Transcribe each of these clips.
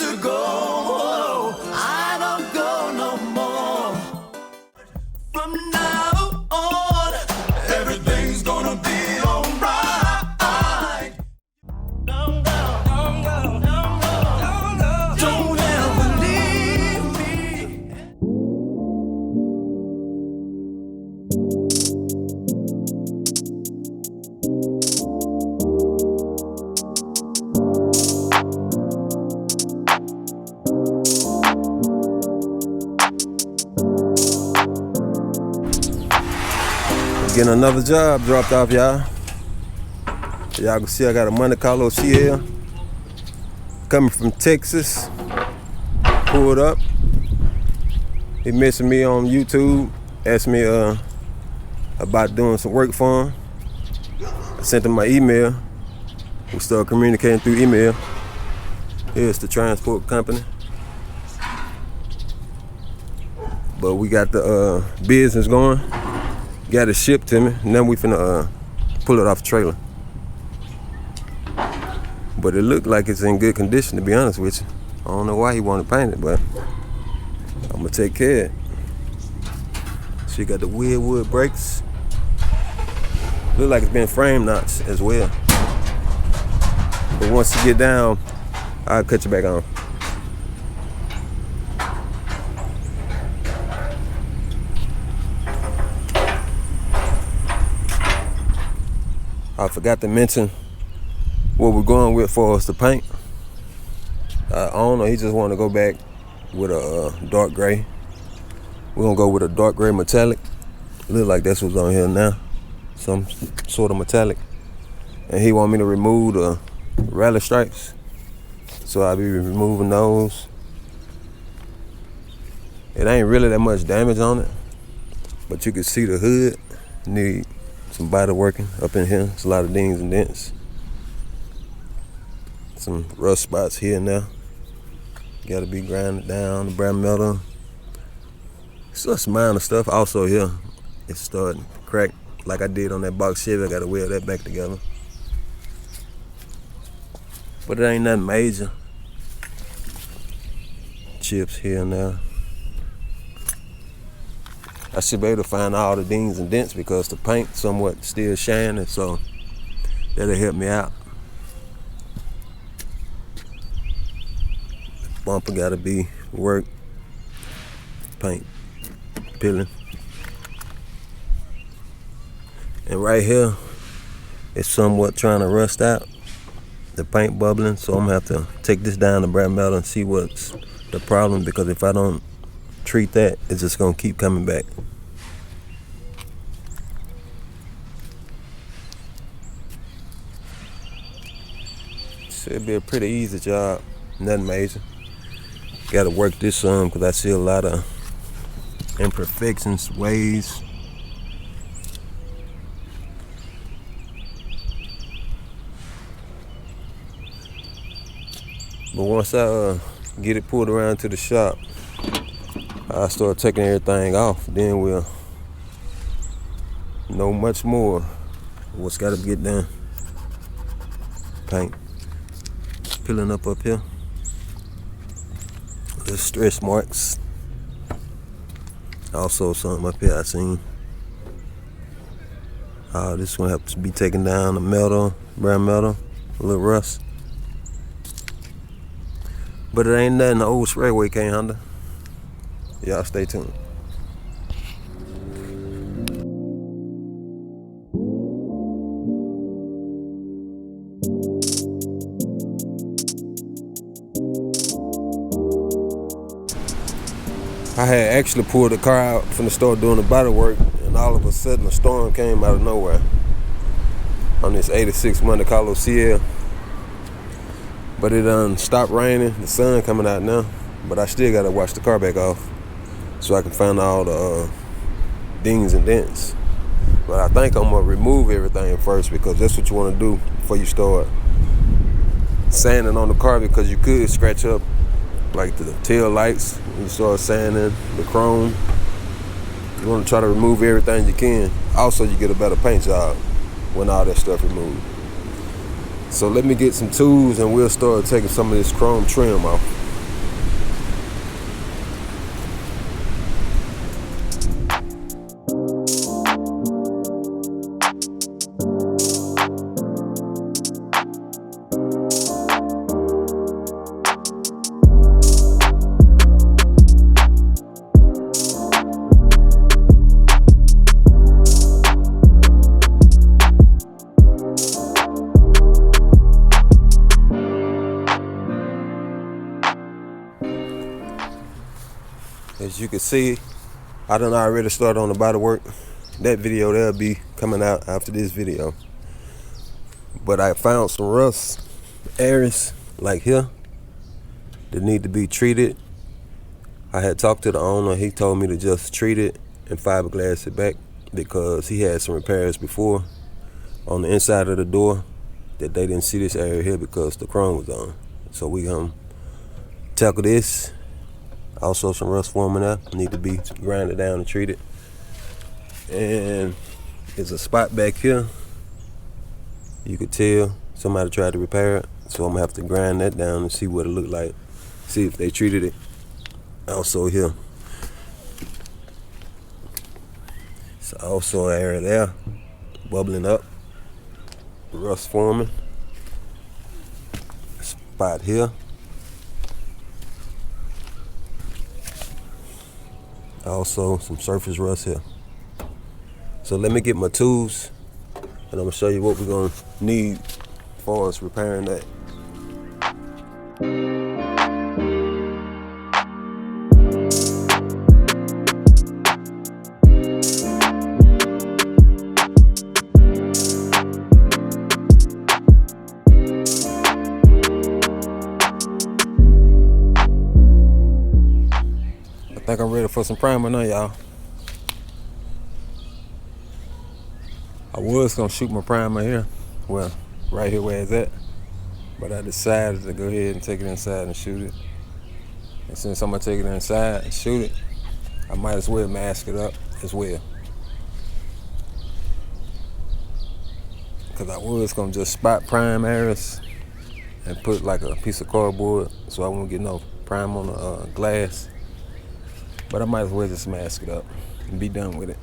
to go. I don't go no more. From now on, everything's gonna be alright. Don't go, don't go, don't go, don't go. Don't ever leave me. Getting another job dropped off, y'all. Y'all can see I got a Monte Carlo CL coming from Texas. Pulled up. He messaged me on YouTube, asked me about doing some work for him. I sent him my email. We started communicating through email. Here's the transport company. But we got the business going. Got it shipped to me. Now we finna pull it off the trailer. But it looked like it's in good condition, to be honest with you. I don't know why he wanted painted, but I'm gonna take care of it. She got the weird wood brakes. Look like it's been frame knots as well. But once you get down, I'll cut you back on. I forgot to mention what we're going with for us to paint. I don't know, he just wanted to go back with a dark gray. We're gonna go with a dark gray metallic. Look like that's what's on here now. Some sort of metallic. And he want me to remove the rally stripes. So I'll be removing those. It ain't really that much damage on it, but you can see the hood. Need some body working up in here. It's a lot of dings and dents. Some rust spots here and there. Gotta be grinded down, the brown metal. It's just minor stuff. Also here, it's starting to crack like I did on that box Chevy. I gotta weld that back together. But it ain't nothing major. Chips here and there. I should be able to find all the dings and dents because the paint somewhat still shining, so that'll help me out. Bumper gotta be worked. Paint peeling. And right here, it's somewhat trying to rust out. The paint bubbling, so I'm gonna have to take this down to brown metal and see what's the problem, because if I don't treat that, it's just gonna keep coming back. Should be a pretty easy job, nothing major. Gotta work this some because I see a lot of imperfections, ways. But once I get it pulled around to the shop, I start taking everything off. Then we'll know much more what's got to get done. Paint peeling up here. The stretch marks. Also something up here I seen. This one have to be taken down. The metal, brown metal, a little rust. But it ain't nothing the old sprayway can't handle. Y'all stay tuned. I had actually pulled the car out from the store doing the body work, and all of a sudden a storm came out of nowhere on this 86 Monte Carlo CL. But it done stopped raining, the sun coming out now, but I still gotta wash the car back off so I can find all the dings and dents. But I think I'm gonna remove everything first, because that's what you wanna do before you start sanding on the car, because you could scratch up like the tail lights when you start sanding the chrome. You want to try to remove everything you can. Also, you get a better paint job when all that stuff removed. So let me get some tools and we'll start taking some of this chrome trim off. can see, I done already started on the body work. That video that'll be coming out after this video. But I found some rust areas like here that need to be treated. I had talked to the owner. He told me to just treat it and fiberglass it back because he had some repairs before on the inside of the door that they didn't see this area here because the chrome was on. So we gonna tackle this. Also some rust forming there, need to be grinded down and treated. And there's a spot back here. You could tell somebody tried to repair it. So I'm gonna have to grind that down and see what it looked like. See if they treated it. Also here. It's also an area there, bubbling up. Rust forming. Spot here. Also some surface rust here. So let me get my tools and I'm gonna show you what we're gonna need as far as repairing that. I think I'm ready for some primer now, y'all. I was gonna shoot my primer here, well, right here where it's at, but I decided to go ahead and take it inside and shoot it. And since I'm gonna take it inside and shoot it, I might as well mask it up as well. Cause I was gonna just spot prime areas and put like a piece of cardboard so I won't get no prime on the glass. But I might as well just mask it up and be done with it.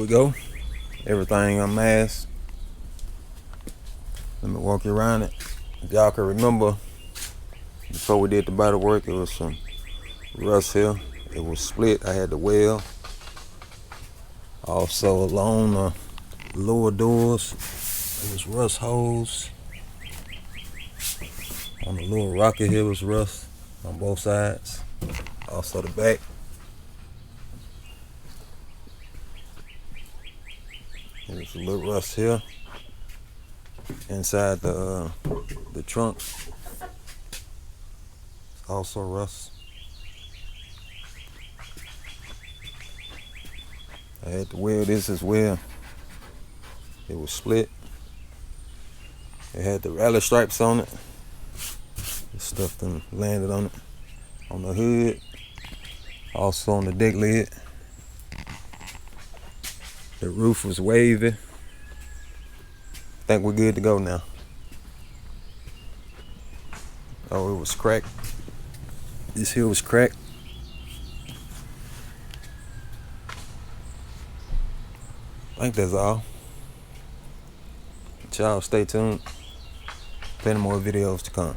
Go. Everything unmasked. Let me walk you around it. If y'all can remember, before we did the body work, it was some rust here. It was split. I had the well. Also along the lower doors, it was rust holes. On the little rocket here was rust on both sides. Also the back. There's a little rust here inside the trunk. Also rust. I had to weld this as well. It was split. It had the rally stripes on it. This stuff done landed on it. On the hood. Also on the deck lid. The roof was wavy. I think we're good to go now. Oh, it was cracked. This here was cracked. I think that's all. Y'all stay tuned. Plenty more videos to come.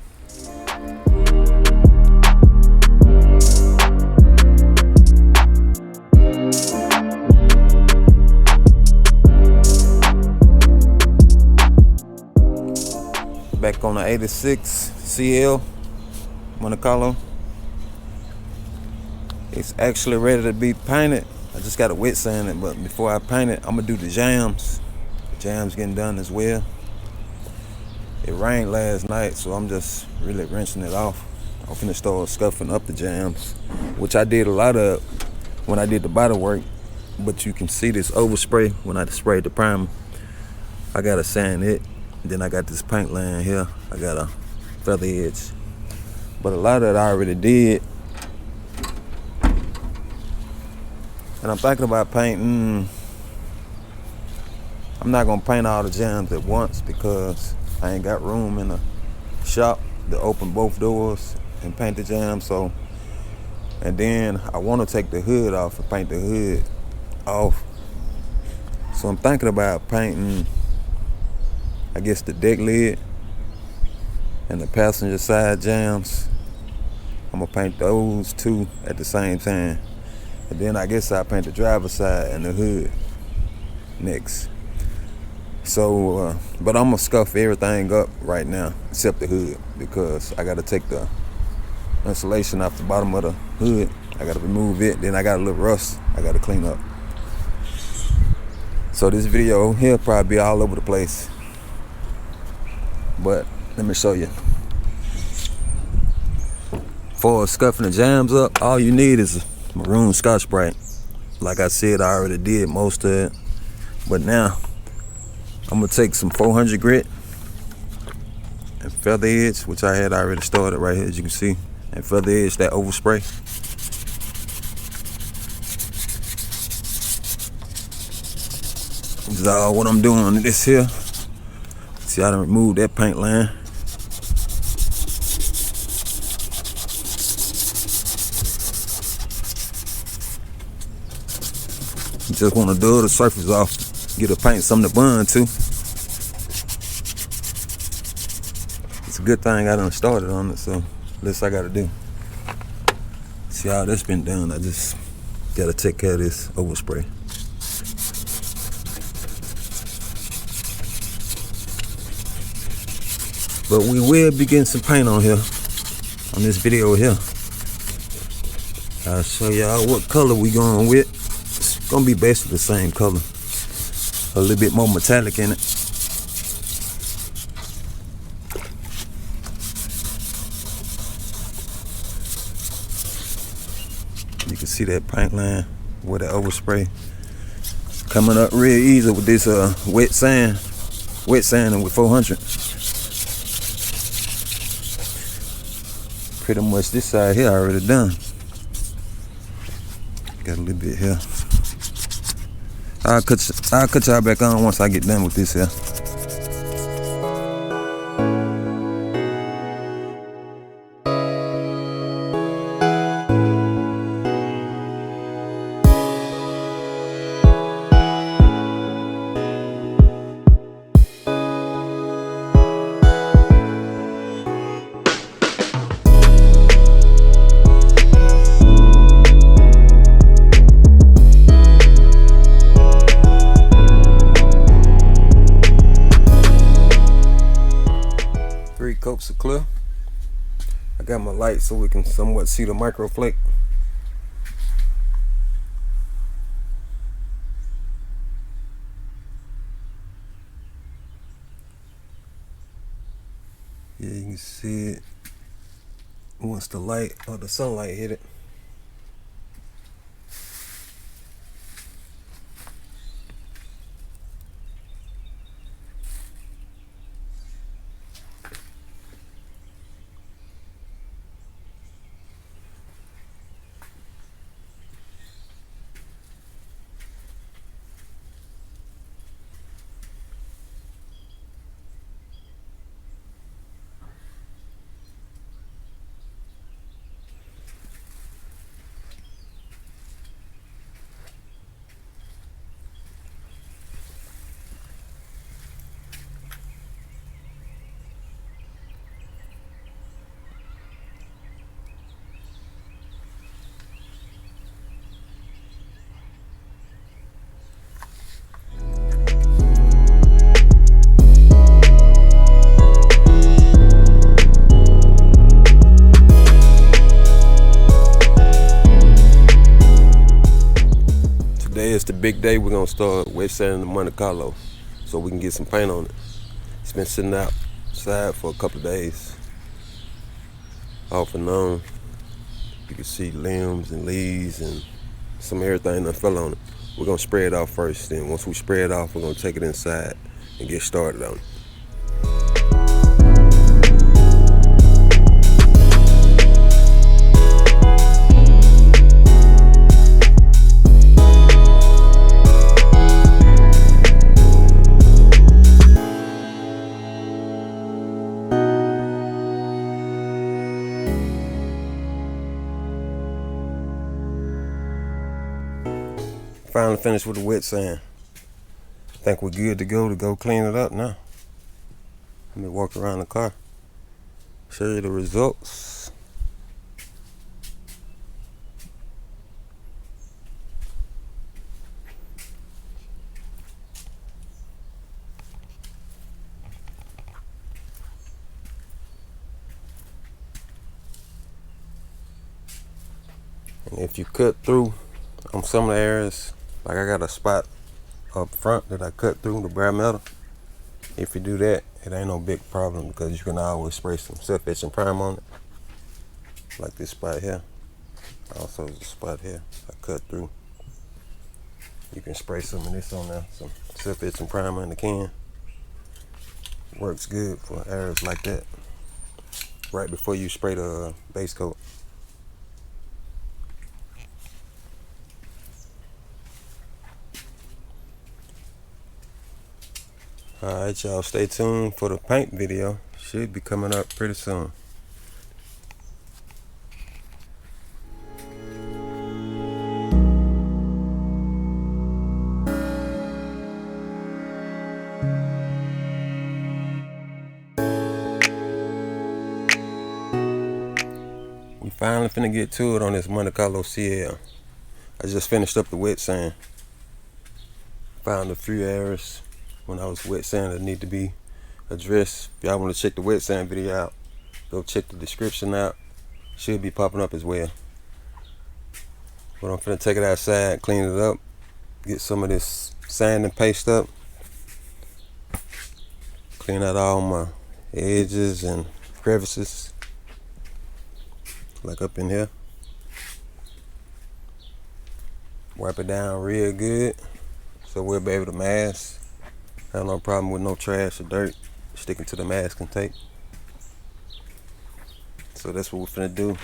Back on the 86 CL Monte Carlo. It's actually ready to be painted. I just got to wet sand it, but before I paint it, I'm gonna do the jams. The jams getting done as well. It rained last night, so I'm just really rinsing it off. I'm finna start scuffing up the jams, which I did a lot of when I did the body work. But you can see this overspray when I sprayed the primer. I gotta sand it. Then I got this paint line here. I got a feather edge. But a lot of it I already did. And I'm thinking about painting. I'm not gonna paint all the jams at once because I ain't got room in the shop to open both doors and paint the jams. So And then I want to take the hood off and paint the hood off. So I'm thinking about painting, I guess, the deck lid and the passenger side jambs. I'm gonna paint those two at the same time. And then I guess I'll paint the driver's side and the hood next. So, but I'm gonna scuff everything up right now except the hood, because I gotta take the insulation off the bottom of the hood. I gotta remove it. Then I got a little rust I gotta clean up. So this video here probably be all over the place, but let me show you. For scuffing the jams up, all you need is maroon Scotch-Brite. Like I said, I already did most of it, but now I'm gonna take some 400 grit and feather edge, which I had already started right here, as you can see, and feather edge that overspray. This is all what I'm doing this here. See, I done removed that paint line. You just want to dull the surface off, get the paint something to bond to. It's a good thing I done started on it, so that's all I gotta do. See how that's been done. I just gotta take care of this overspray. But we will be getting some paint on here, on this video here. I'll show y'all what color we going with. It's gonna be basically the same color. A little bit more metallic in it. You can see that paint line with the overspray coming up real easy with this wet sanding with 400. Pretty much this side here already done. Got a little bit here. I'll cut y'all back on once I get done with this here. 3 coats of clear. I got my light so we can somewhat see the micro flake. Yeah, you can see it once the light or the sunlight hit it. Today is the big day. We're gonna start wet sanding the Monte Carlo so we can get some paint on it. It's been sitting outside for a couple of days, off and on. You can see limbs and leaves and some everything that fell on it. We're gonna spray it off first. Then once we spray it off, we're gonna take it inside and get started on it. finally finished with the wet sand. I think we're good to go clean it up now. Let me walk around the car, show you the results. And if you cut through on some of the areas, like I got a spot up front that I cut through the bare metal, if you do that, it ain't no big problem because you can always spray some self-etching primer on it. Like this spot here. Also there's a spot here I cut through. You can spray some of this on there, some self-etching primer in the can. Works good for areas like that. Right before you spray the base coat. Alright y'all, stay tuned for the paint video. Should be coming up pretty soon. We finally finna get to it on this Monte Carlo CL. I just finished up the wet sand. Found a few errors when I was wet sand that need to be addressed. If y'all want to check the wet sand video out, go check the description out. Should be popping up as well. But I'm finna take it outside, clean it up, get some of this sand and paste up, clean out all my edges and crevices, like up in here. Wipe it down real good so we'll be able to mask. I have no problem with no trash or dirt sticking to the masking tape. So that's what we're finna do.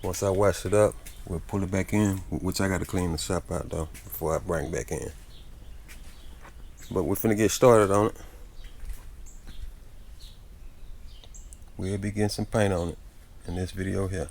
Once I wash it up, we'll pull it back in, which I gotta clean the shop out though before I bring it back in. But we're finna get started on it. We'll be getting some paint on it in this video here.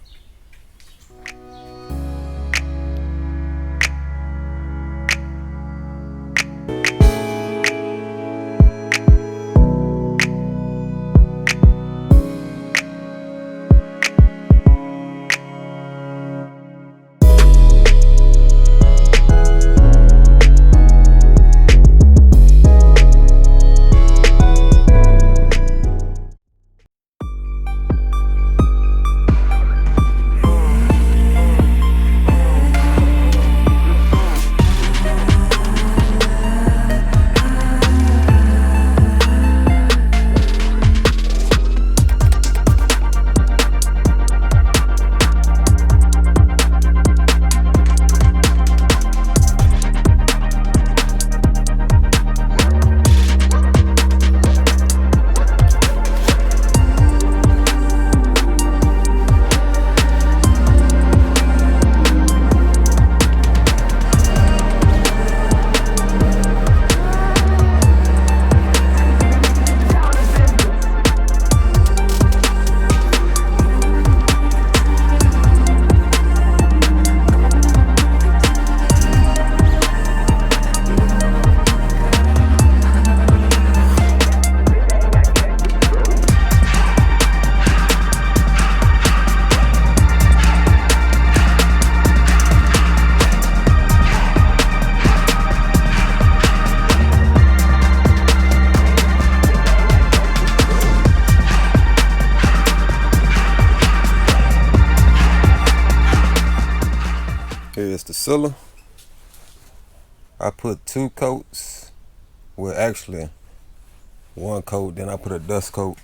Here's the sealer. I put 2 coats. Well, actually, 1 coat. Then I put a dust coat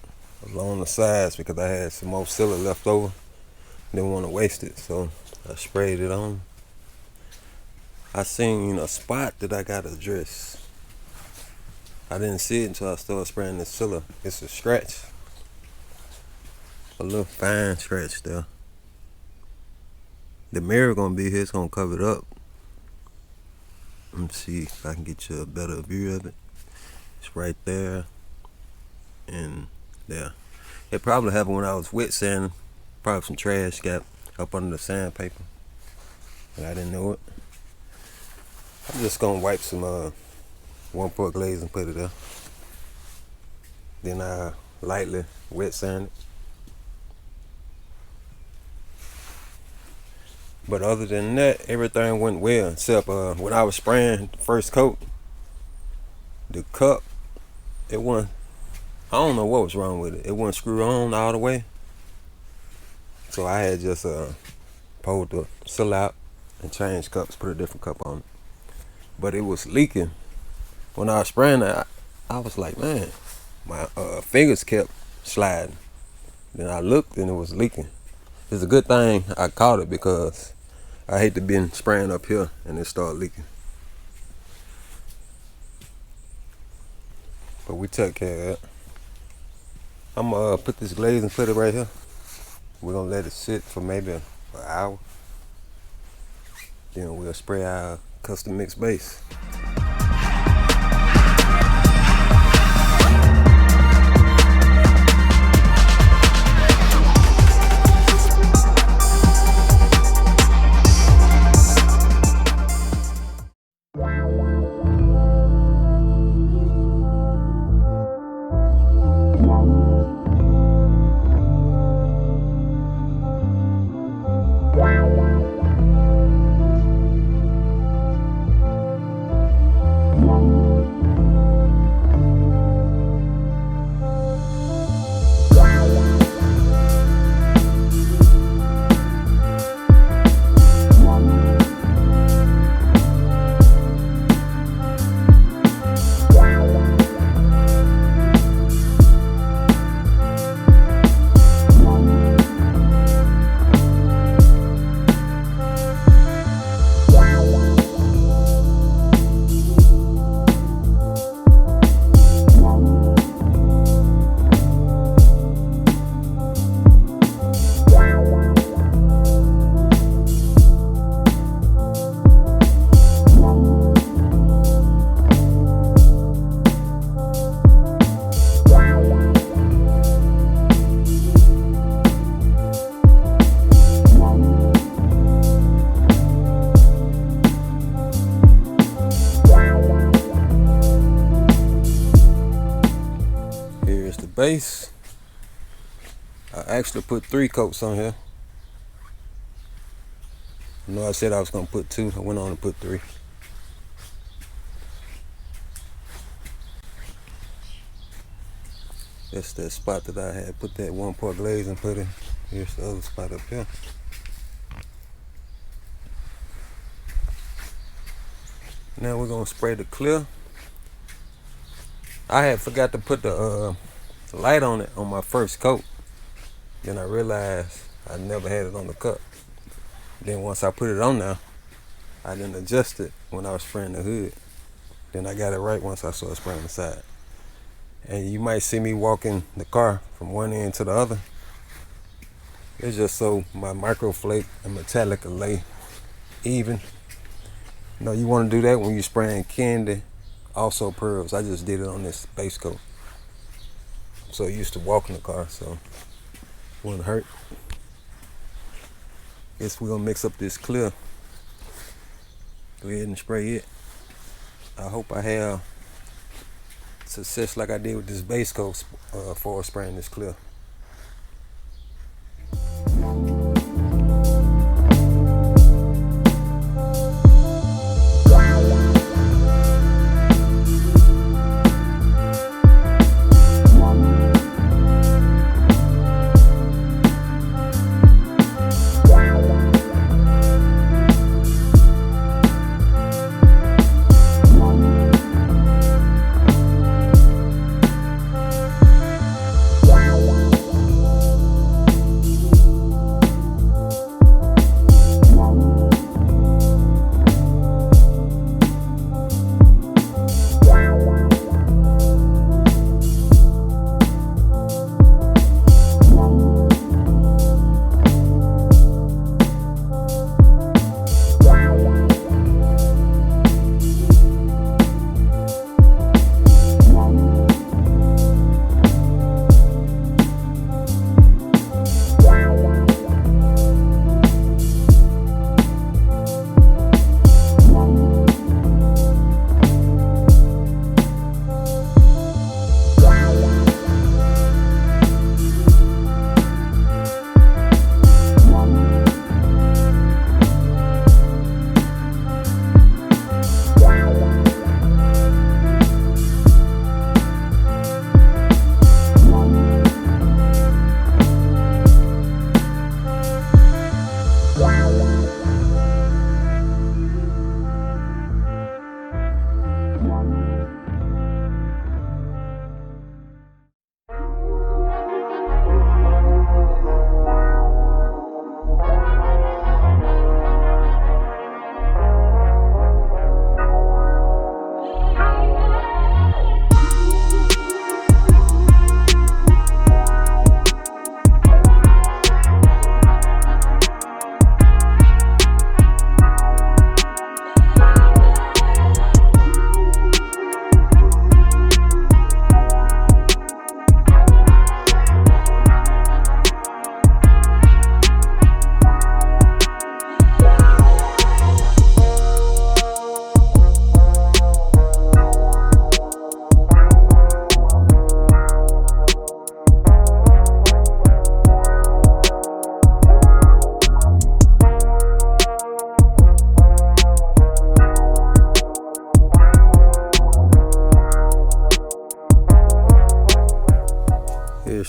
along the sides because I had some more sealer left over. Didn't want to waste it, so I sprayed it on. I seen a spot that I got to address. I didn't see it until I started spraying the sealer. It's a scratch. A little fine scratch there. The mirror gonna be here, it's gonna cover it up. Let me see if I can get you a better view of it. It's right there and there. It probably happened when I was wet sanding. Probably some trash got up under the sandpaper, but I didn't know it. I'm just gonna wipe some 1-part glaze and put it there. Then I lightly wet sand it. But other than that, everything went well except when I was spraying the first coat, the cup, it wasn't, I don't know what was wrong with it. It wasn't screwed on all the way. So I had just pulled the seal out and changed cups, put a different cup on it. But it was leaking. When I was spraying it, I was like, man, my fingers kept sliding. Then I looked and it was leaking. It's a good thing I caught it because I hate to be spraying up here and it start leaking. But we took care of it. I'm gonna put this glaze and put it right here. We're gonna let it sit for maybe an hour. Then we'll spray our custom mix base. Base. I actually put 3 coats on here. You know, I said I was gonna put 2. I went on to put 3. That's that spot that I had put that 1-part glaze and put in. Here's the other spot up here. Now we're gonna spray the clear. I had forgot to put the light on it on my first coat. Then I realized I never had it on the cup. Then once I put it on now, I didn't adjust it when I was spraying the hood. Then I got it right once I started spraying the side. And you might see me walking the car from one end to the other. It's just so my micro flake and metallic will lay even. You know, you want to do that when you're spraying candy, also pearls. I just did it on this base coat. I'm so used to walking the car, so it wouldn't hurt. Guess we're gonna mix up this clear. Go ahead and spray it. I hope I have success like I did with this base coat for spraying this clear.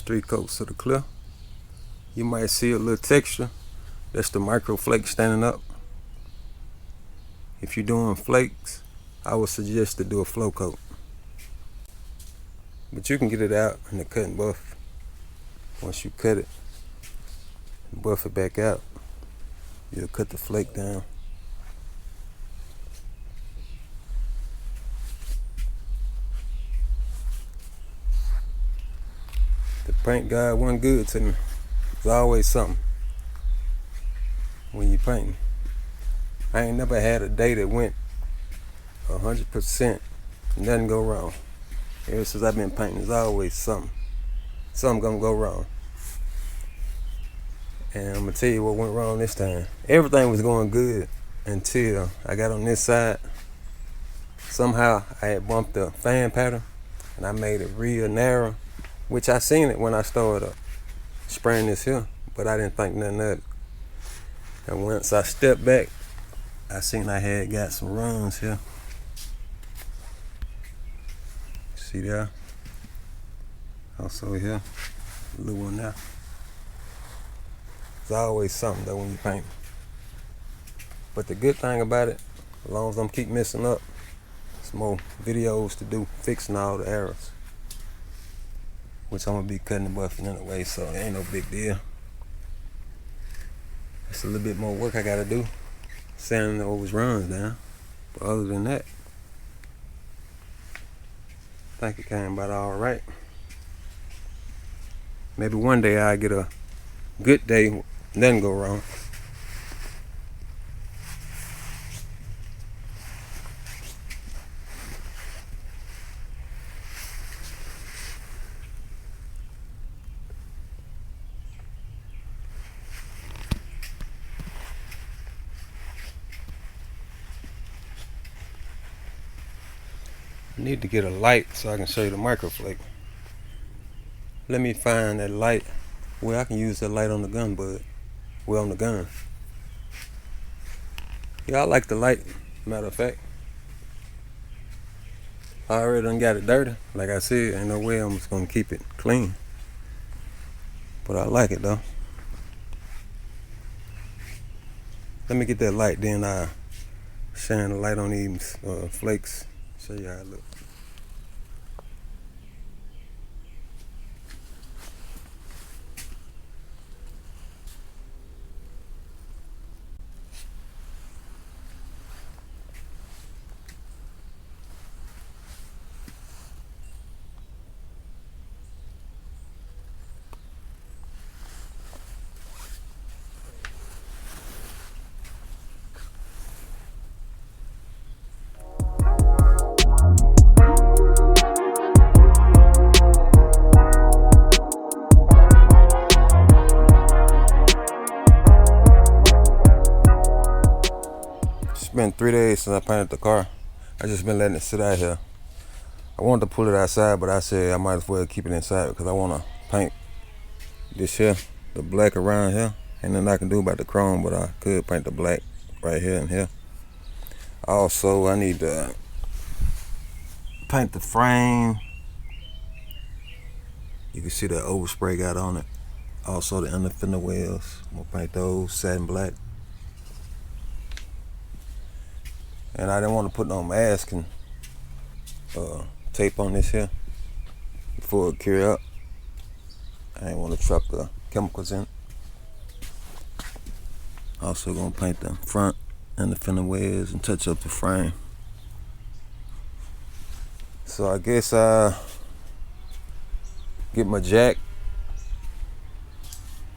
3 coats of the clear. You might see a little texture. That's the micro flake standing up. If you're doing flakes, I would suggest to do a flow coat. But you can get it out in the cut and buff. Once you cut it and buff it back out, you'll cut the flake down. The paint guy wasn't good to me. There's always something when you painting. I ain't never had a day that went 100%, nothing go wrong. Ever since I've been painting, there's always something gonna go wrong. And I'm gonna tell you what went wrong this time. Everything was going good until I got on this side. Somehow I had bumped the fan pattern and I made it real narrow, which I seen it when I started spraying this here, but I didn't think nothing of it. And once I stepped back, I seen I had got some runs here. See there? Also here, a little one there. There's always something though when you paint. But the good thing about it, as long as I'm keep messing up, some more videos to do fixing all the errors, which I'm gonna be cutting and buffing anyway, so it ain't no big deal. It's a little bit more work I gotta do, sanding those runs down. But other than that, I think it came about all right. Maybe one day I'll get a good day, nothing go wrong. I need to get a light so I can show you the microflake. Let me find that light where I can use that light on the gun bud. Well, on the gun. Yeah, I like the light, matter of fact. I already done got it dirty. Like I said, ain't no way I'm just gonna keep it clean. But I like it though. Let me get that light, then I shine the light on these flakes. Show you how it looks. It's been 3 days since I painted the car. I just been letting it sit out here. I wanted to pull it outside, but I said I might as well keep it inside because I want to paint this here, the black around here. Ain't nothing I can do about the chrome, but I could paint the black right here and here. Also, I need to paint the frame. You can see the overspray got on it. Also the under fender wells. I'm gonna paint those satin black. And I didn't want to put no masking tape on this here before it cure up. I didn't want to trap the chemicals in. Also gonna paint the front and the fender wells and touch up the frame. So I guess I get my jack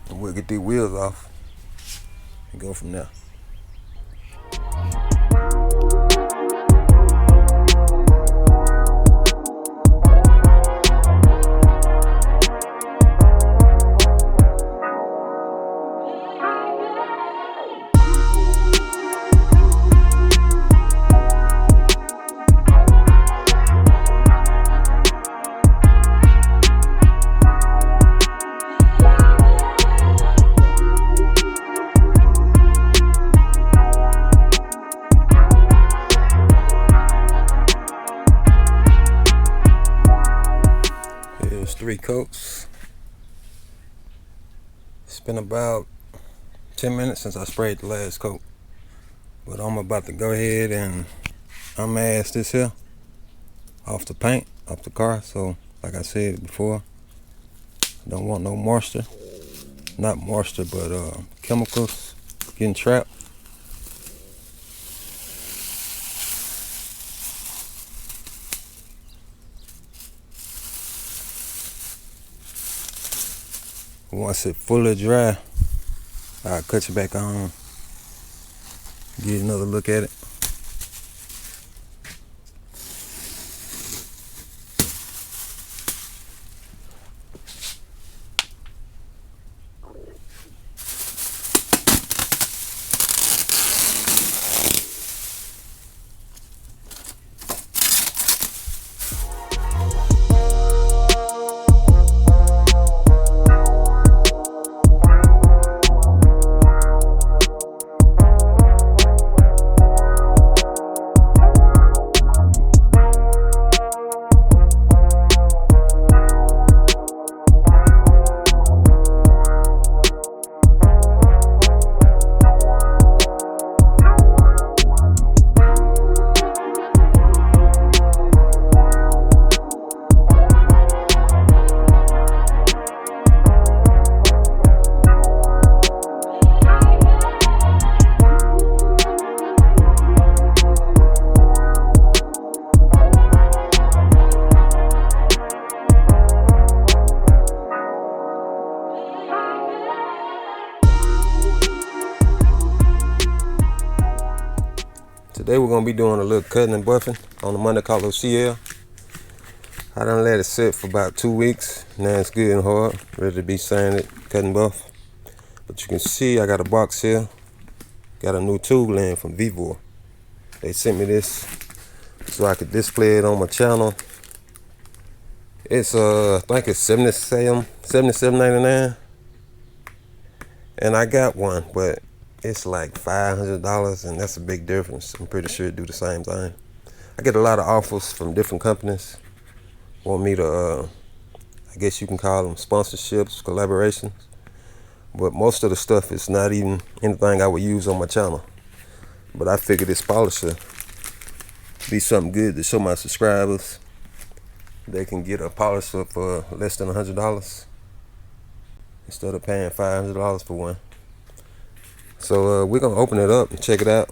and we'll get these wheels off and go from there. Here's 3 coats. It's been about 10 minutes since I sprayed the last coat, but I'm about to go ahead and unmask this here off the paint, off the car. So like I said before, I don't want no moisture, not moisture, but chemicals getting trapped. Once it fully dry, I'll cut you back on, get another look at it. Today we're gonna be doing a little cutting and buffing on the Monte Carlo CL. I done let it sit for about 2 weeks. Now it's good and hard, ready to be sanded, cut and buff. But you can see I got a box here. Got a new tube in from Vivo. They sent me this so I could display it on my channel. It's I think it's $77.99. And I got one, but it's like $500, and that's a big difference. I'm pretty sure it do the same thing. I get a lot of offers from different companies. Want me to, I guess you can call them sponsorships, collaborations. But most of the stuff is not even anything I would use on my channel. But I figured this polisher be something good to show my subscribers. They can get a polisher for less than $100 instead of paying $500 for one. So we're gonna open it up and check it out.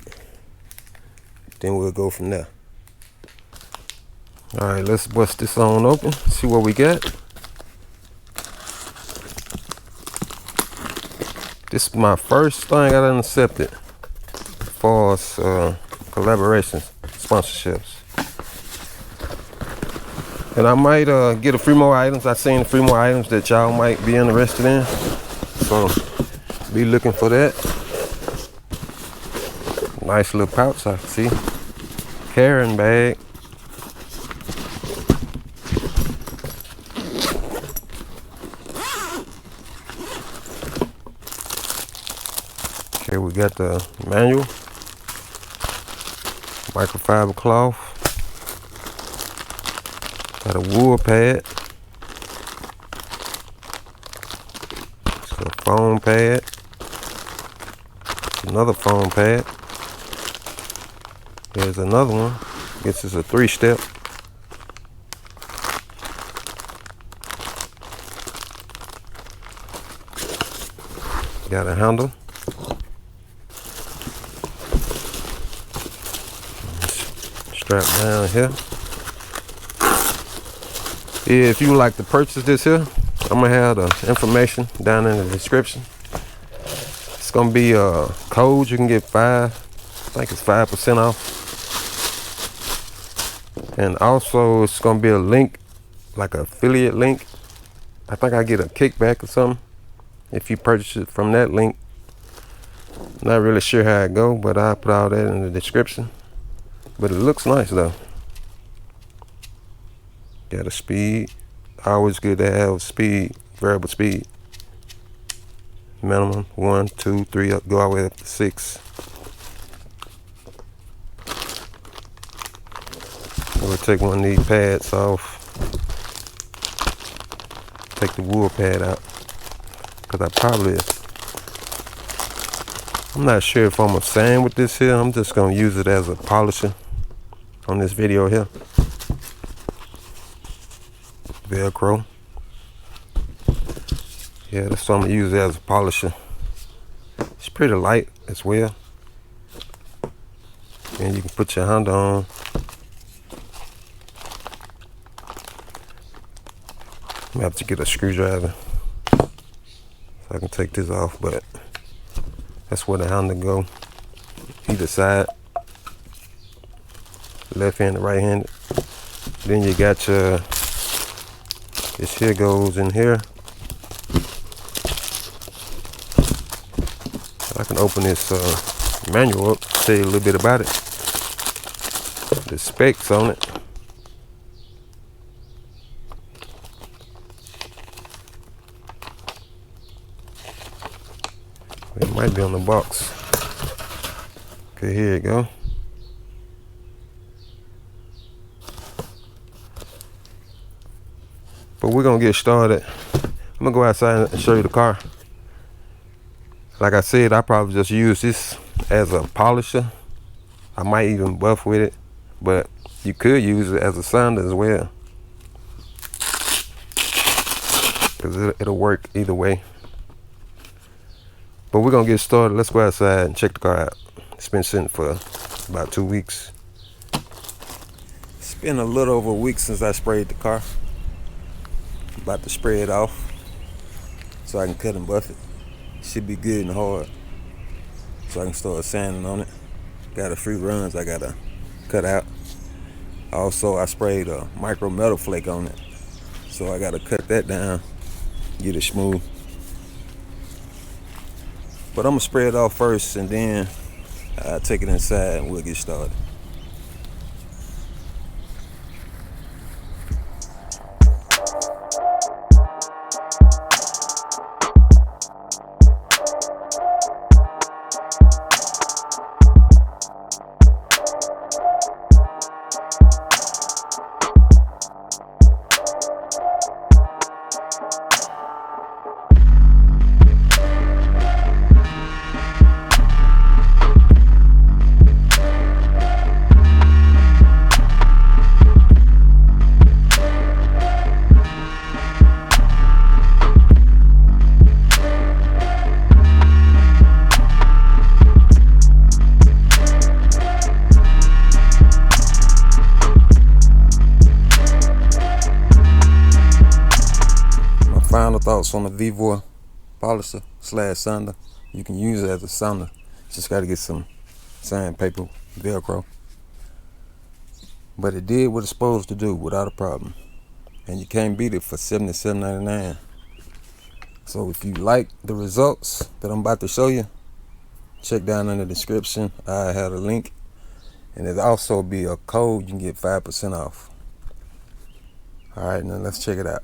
Then we'll go from there. All right, let's bust this on open, see what we got. This is my first thing I done accepted as far as collaborations, sponsorships. And I might get a few more items. I've seen a few more items that y'all might be interested in. So be looking for that. Nice little pouch, I see. Carrying bag. Okay, we got the manual. Microfiber cloth. Got a wool pad. It's a foam pad. Another foam pad. There's another one. This is a 3-step. Got a handle. Strap down here. Yeah, if you would like to purchase this here, I'm gonna have the information down in the description. It's gonna be a code you can get I think it's 5% off. And also it's gonna be a link, like an affiliate link. I think I get a kickback or something if you purchase it from that link. Not really sure how it go, but I'll put all that in the description. But it looks nice though. Got a speed. Always good to have speed, variable speed. Minimum 1, 2, 3, go all the way up to 6. We'll take one of these pads off. Take the wool pad out, because I'm not sure if I'm gonna sand with this here. I'm just gonna use it as a polisher on this video here. Velcro. Yeah, that's what I'm gonna use it as a polisher. It's pretty light as well. And you can put your Honda on. I'm gonna have to get a screwdriver so I can take this off, but that's where the Honda go. Either side, left handed, right handed. Then you got your, this here goes in here. I can open this manual up, tell you a little bit about it. The specs on it. It might be on the box. Okay, here you go. But we're gonna get started. I'm gonna go outside and show you the car. Like I said, I probably just use this as a polisher. I might even buff with it, but you could use it as a sander as well, because it'll work either way. But we're gonna get started. Let's go outside and check the car out. It's been sitting for about 2 weeks. It's been a little over a week since I sprayed the car. I'm about to spray it off so I can cut and buff it. Should be good and hard, so I can start sanding on it. Got a few runs I gotta cut out. Also, I sprayed a micro metal flake on it, so I gotta cut that down, get it smooth. But I'm gonna spray it off first, and then I'll take it inside and we'll get started. Final thoughts on the V4 polisher / sander. You can use it as a sander. Just got to get some sandpaper, Velcro. But it did what it's supposed to do without a problem. And you can't beat it for $77.99. So if you like the results that I'm about to show you, check down in the description. I have a link. And there'll also be a code you can get 5% off. Alright, now let's check it out.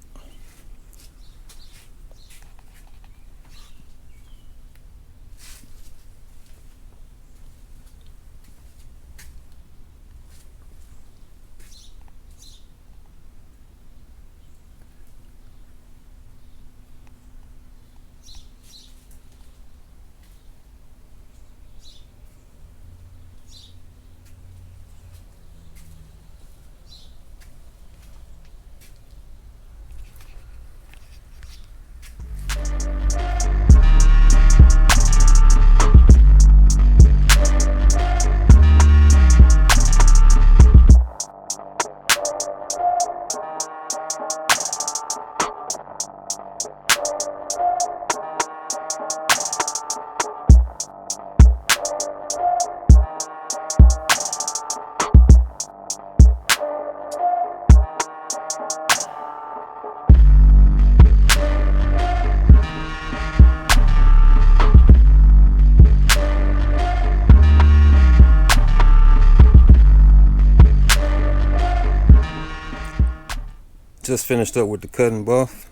Just finished up with the cut and buff.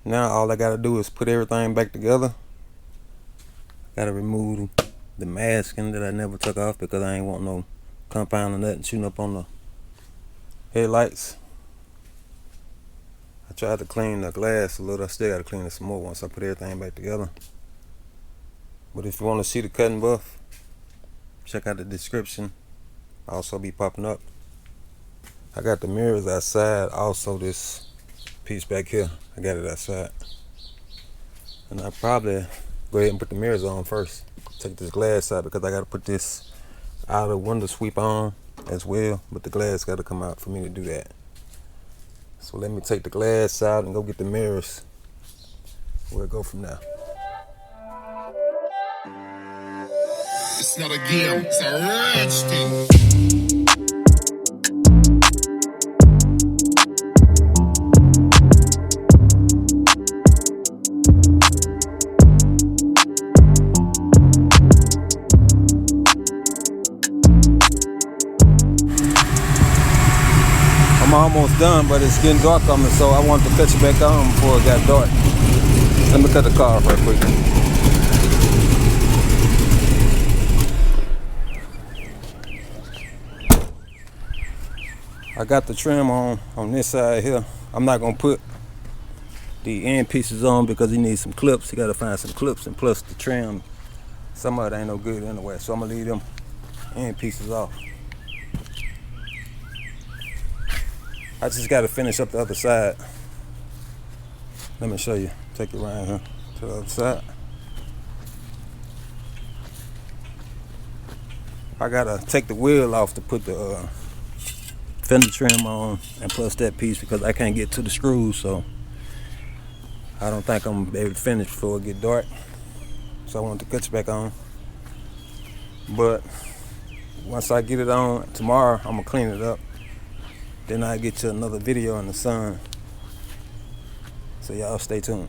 Now all I gotta do is put everything back together. Gotta remove the masking that I never took off because I ain't want no compound or nothing shooting up on the headlights. I tried to clean the glass a little. I still gotta clean it some more once I put everything back together. But if you want to see the cut and buff, check out the description. I'll also be popping up. I got the mirrors outside. Also this piece back here, I got it outside. And I'll probably go ahead and put the mirrors on first. Take this glass out because I gotta put this outer window sweep on as well. But the glass gotta come out for me to do that. So let me take the glass out and go get the mirrors. We'll go from there. It's not a game, it's a rich thing. I'm almost done, but it's getting dark on me, so I want to cut you back on before it got dark. Let me cut the car off right quick. I got the trim on this side here. I'm not gonna put the end pieces on because he needs some clips. He gotta find some clips, and plus the trim, some of it ain't no good anyway. So I'm gonna leave them end pieces off. I just gotta finish up the other side. Let me show you. Take it around here to the other side. I gotta take the wheel off to put the fender trim on, and plus that piece because I can't get to the screws, so I don't think I'm gonna be able to finish before it get dark. So I want to cut you back on. But once I get it on tomorrow, I'm gonna clean it up. Then I get you another video in the sun. So y'all stay tuned.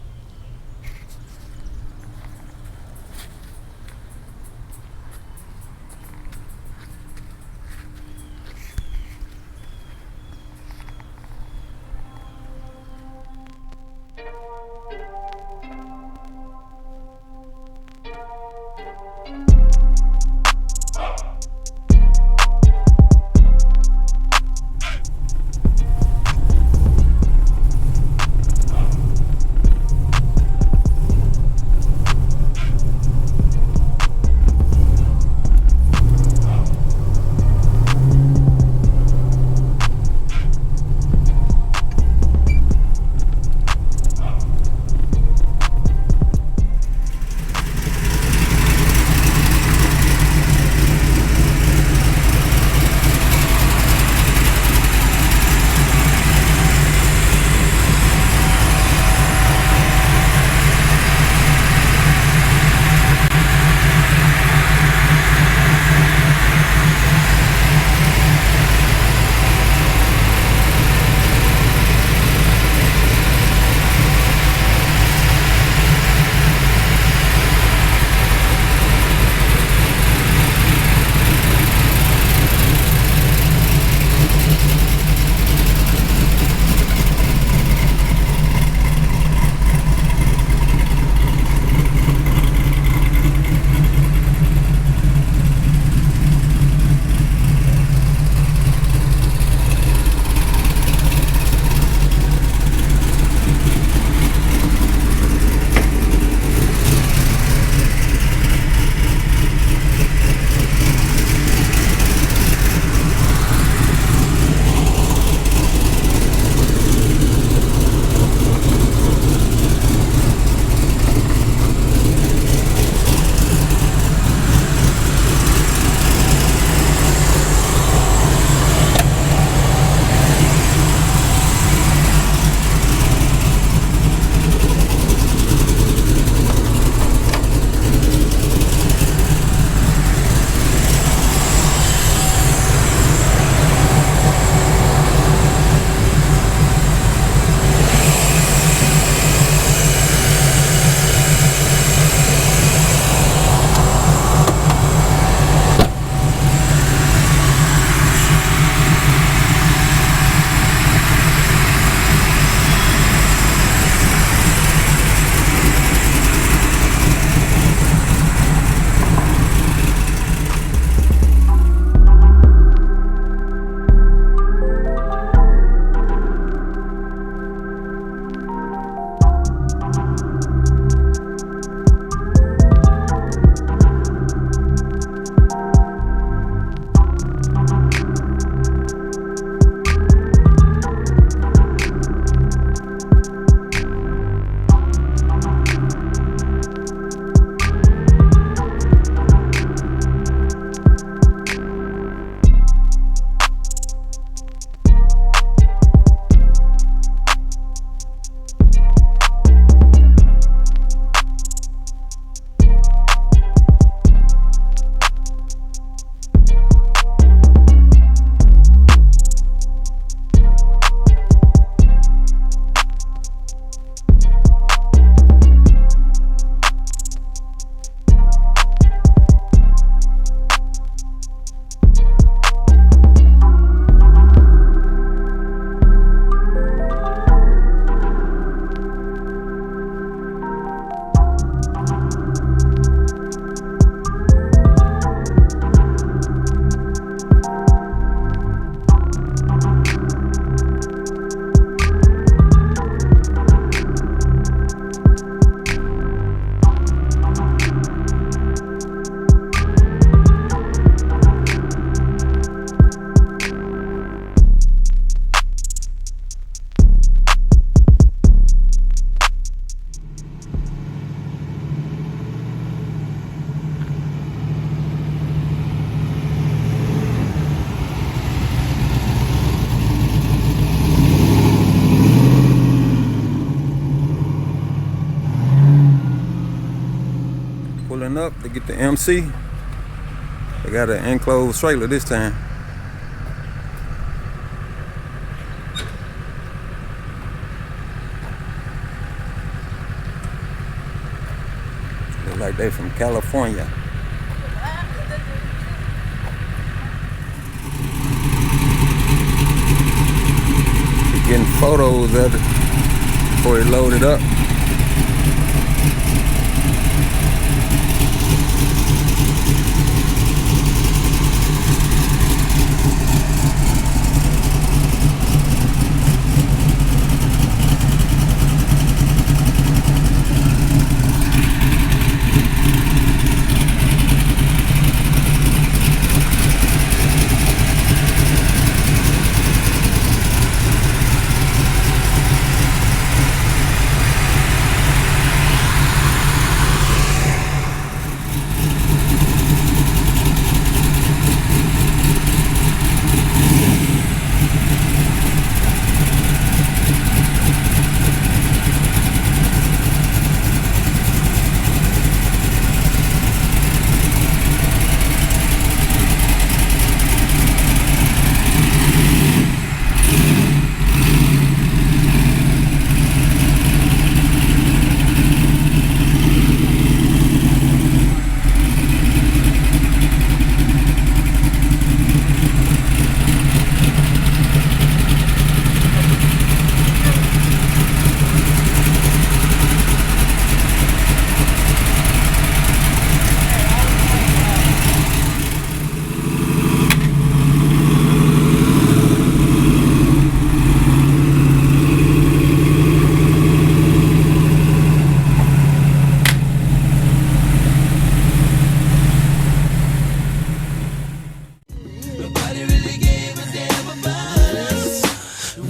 pulling up to get the MC. They got an enclosed trailer this time. Look like they from California. Getting photos of it before they load it up.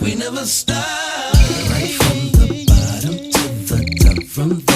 We never stop. Right from the bottom to the top, from